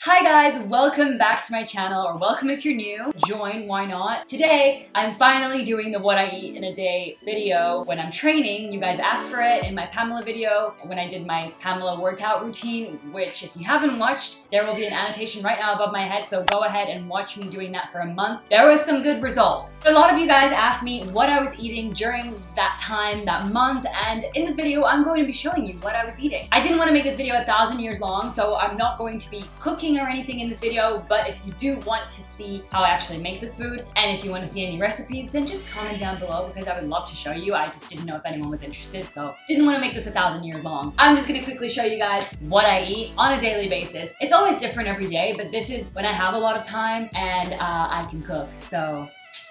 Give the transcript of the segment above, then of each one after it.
Hi guys, welcome back to my channel, or welcome if you're new. Join, why not? Today, I'm finally doing the what I eat in a day video when I'm training. You guys asked for it in my Pamela video when I did my Pamela workout routine, which if you haven't watched, there will be an annotation right now above my head, so go ahead and watch me doing that for a month. There was some good results. A lot of you guys asked me what I was eating during that time, that month, and in this video, I'm going to be showing you what I was eating. I didn't want to make this video 1,000 years long, so I'm not going to be cooking or anything in this video, but if you do want to see how I actually make this food, and if you want to see any recipes, then just comment down below because I would love to show you. I just didn't know if anyone was interested, so didn't want to make this 1,000 years long. I'm just gonna quickly show you guys what I eat on a daily basis. It's always different every day, but this is when I have a lot of time and I can cook. So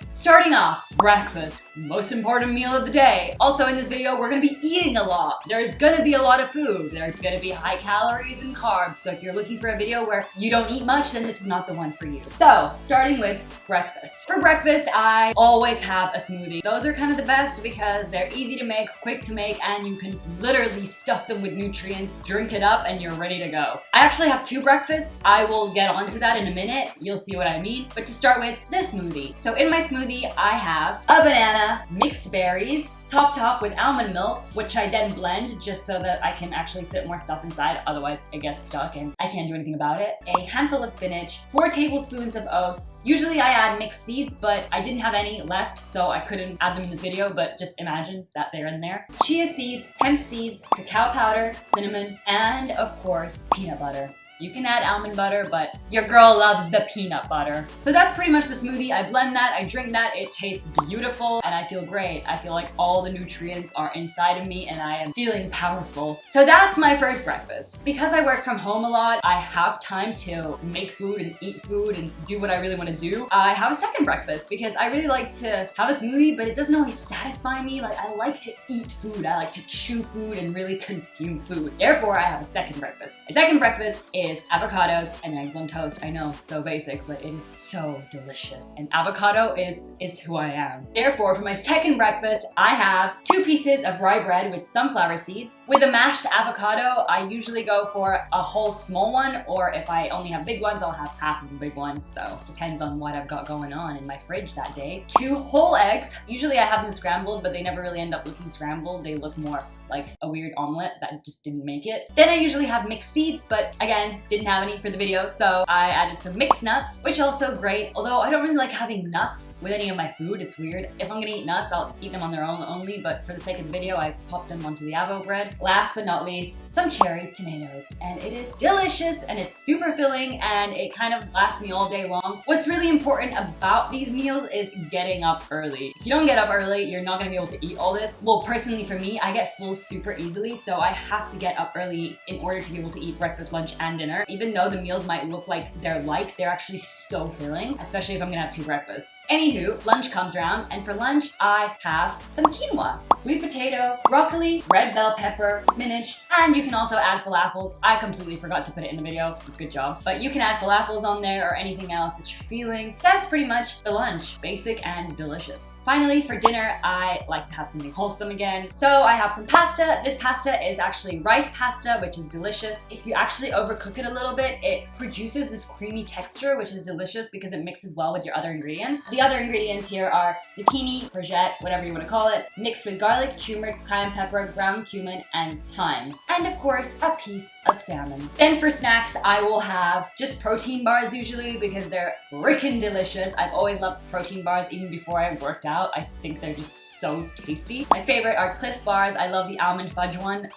starting off, breakfast, most important meal of the day. Also in this video, we're gonna be eating a lot. There's gonna be a lot of food. There's gonna be high calories and carbs. So if you're looking for a video where you don't eat much, then this is not the one for you. So starting with breakfast. For breakfast, I always have a smoothie. Those are kind of the best because they're easy to make, quick to make, and you can literally stuff them with nutrients, drink it up, and you're ready to go. I actually have 2 breakfasts. I will get onto that in a minute. You'll see what I mean. But to start with, this smoothie. So in my smoothie, I have a banana, mixed berries, topped off with almond milk, which I then blend just so that I can actually fit more stuff inside. Otherwise, it gets stuck and I can't do anything about it. A handful of spinach, 4 tablespoons of oats. Usually I add mixed seeds, but I didn't have any left, so I couldn't add them in this video, but just imagine that they're in there. Chia seeds, hemp seeds, cacao powder, cinnamon, and of course, peanut butter. You can add almond butter, but your girl loves the peanut butter. So that's pretty much the smoothie. I blend that, I drink that, it tastes beautiful, and I feel great. I feel like all the nutrients are inside of me and I am feeling powerful. So that's my first breakfast. Because I work from home a lot, I have time to make food and eat food and do what I really want to do. I have a second breakfast because I really like to have a smoothie, but it doesn't always satisfy me. Like, I like to eat food. I like to chew food and really consume food. Therefore, I have a second breakfast. My second breakfast is avocados and eggs on toast. I know, so basic, but it is so delicious. And avocado it's who I am. Therefore, for my second breakfast, I have 2 pieces of rye bread with sunflower seeds. With a mashed avocado, I usually go for a whole small one, or if I only have big ones, I'll have half of a big one. So depends on what I've got going on in my fridge that day. 2 whole eggs. Usually I have them scrambled, but they never really end up looking scrambled. They look more like a weird omelet that just didn't make it. Then I usually have mixed seeds, but again, didn't have any for the video, so I added some mixed nuts, which also great. Although I don't really like having nuts with any of my food, it's weird. If I'm gonna eat nuts, I'll eat them on their own only, but for the sake of the video, I popped them onto the avo bread. Last but not least, some cherry tomatoes. And it is delicious, and it's super filling, and it kind of lasts me all day long. What's really important about these meals is getting up early. If you don't get up early, you're not gonna be able to eat all this. Well, personally for me, I get full super easily, so I have to get up early in order to be able to eat breakfast, lunch, and dinner. Even though the meals might look like they're light, they're actually so filling, especially if I'm gonna have 2 breakfasts. Anywho, lunch comes around, and for lunch, I have some quinoa, sweet potato, broccoli, red bell pepper, spinach, and you can also add falafels. I completely forgot to put it in the video, good job. But you can add falafels on there or anything else that you're feeling. That's pretty much the lunch, basic and delicious. Finally, for dinner, I like to have something wholesome again. So I have some pasta. This pasta is actually rice pasta, which is delicious. If you actually overcook it a little bit, it produces this creamy texture, which is delicious because it mixes well with your other ingredients. The other ingredients here are zucchini, courgette, whatever you want to call it, mixed with garlic, turmeric, cayenne pepper, ground cumin, and thyme. And of course, a piece of salmon. Then for snacks, I will have just protein bars usually because they're freaking delicious. I've always loved protein bars even before I worked out. I think they're just so tasty. My favorite are Clif Bars. I love the almond fudge one.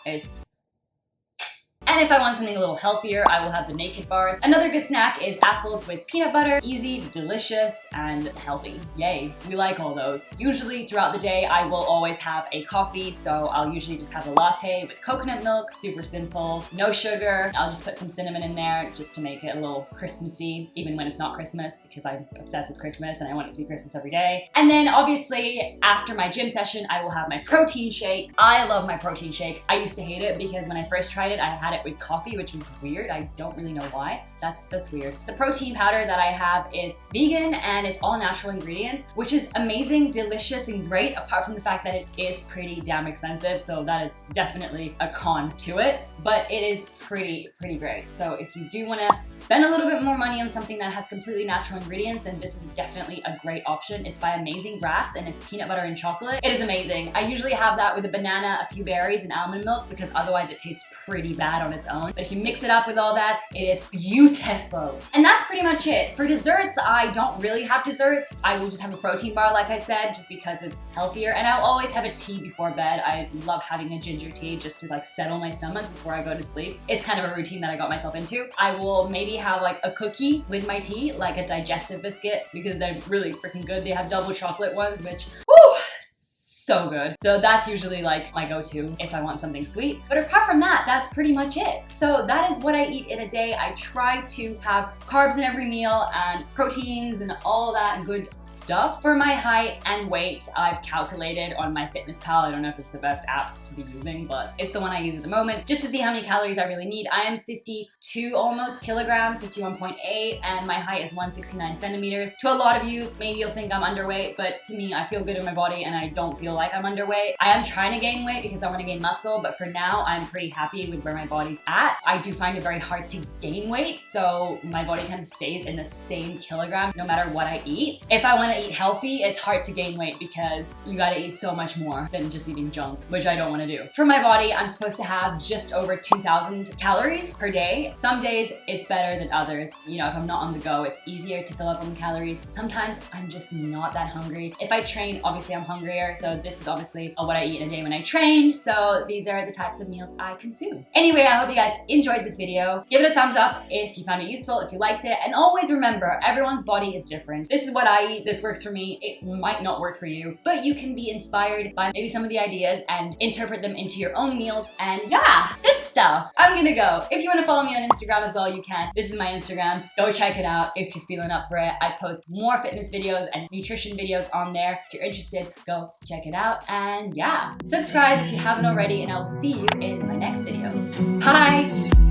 And if I want something a little healthier, I will have the naked bars. Another good snack is apples with peanut butter. Easy, delicious, and healthy. Yay, we like all those. Usually throughout the day, I will always have a coffee, so I'll usually just have a latte with coconut milk, super simple, no sugar. I'll just put some cinnamon in there just to make it a little Christmassy, even when it's not Christmas, because I'm obsessed with Christmas and I want it to be Christmas every day. And then obviously, after my gym session, I will have my protein shake. I love my protein shake. I used to hate it because when I first tried it, I had it with coffee, which was weird. I don't really know why. That's weird. The protein powder that I have is vegan and it's all natural ingredients, which is amazing, delicious, and great, apart from the fact that it is pretty damn expensive, so that is definitely a con to it. But it is pretty great. So if you do want to spend a little bit more money on something that has completely natural ingredients, then this is definitely a great option. It's by Amazing Grass and it's peanut butter and chocolate. It is amazing. I usually have that with a banana, a few berries, and almond milk because otherwise it tastes pretty bad on its own. But if you mix it up with all that, it is beautiful. And that's pretty much it. For desserts, I don't really have desserts. I will just have a protein bar, like I said, just because it's healthier. And I'll always have a tea before bed. I love having a ginger tea just to like settle my stomach before I go to sleep. It's kind of a routine that I got myself into. I will maybe have like a cookie with my tea, like a digestive biscuit, because they're really freaking good. They have double chocolate ones, which, whoo, so good. So that's usually like my go-to if I want something sweet. But apart from that, that's pretty much it. So that is what I eat in a day. I try to have carbs in every meal and proteins and all that good stuff. For my height and weight, I've calculated on MyFitnessPal. I don't know if it's the best app to be using, but it's the one I use at the moment, just to see how many calories I really need. I am 52 almost kilograms, 51.8, and my height is 169 centimeters. To a lot of you, maybe you'll think I'm underweight, but to me, I feel good in my body and I don't feel like I'm underweight. I am trying to gain weight because I want to gain muscle, but for now, I'm pretty happy with where my body's at. I do find it very hard to gain weight, so my body kind of stays in the same kilogram no matter what I eat. If I want to eat healthy, it's hard to gain weight because you gotta eat so much more than just eating junk, which I don't want to do. For my body, I'm supposed to have just over 2,000 calories per day. Some days it's better than others. You know, if I'm not on the go, it's easier to fill up on the calories. Sometimes I'm just not that hungry. If I train, obviously I'm hungrier, so this is obviously what I eat in a day when I train. So these are the types of meals I consume. Anyway, I hope you guys enjoyed this video. Give it a thumbs up if you found it useful, if you liked it, and always remember, everyone's body is different. This is what I eat. This works for me. It might not work for you, but you can be inspired by maybe some of the ideas and interpret them into your own meals. And yeah, good stuff. I'm gonna go. If you want to follow me on Instagram as well, you can. This is my Instagram. Go check it out if you're feeling up for it. I post more fitness videos and nutrition videos on there. If you're interested, go check it out. And yeah, subscribe if you haven't already, and I will see you in my next video. Bye!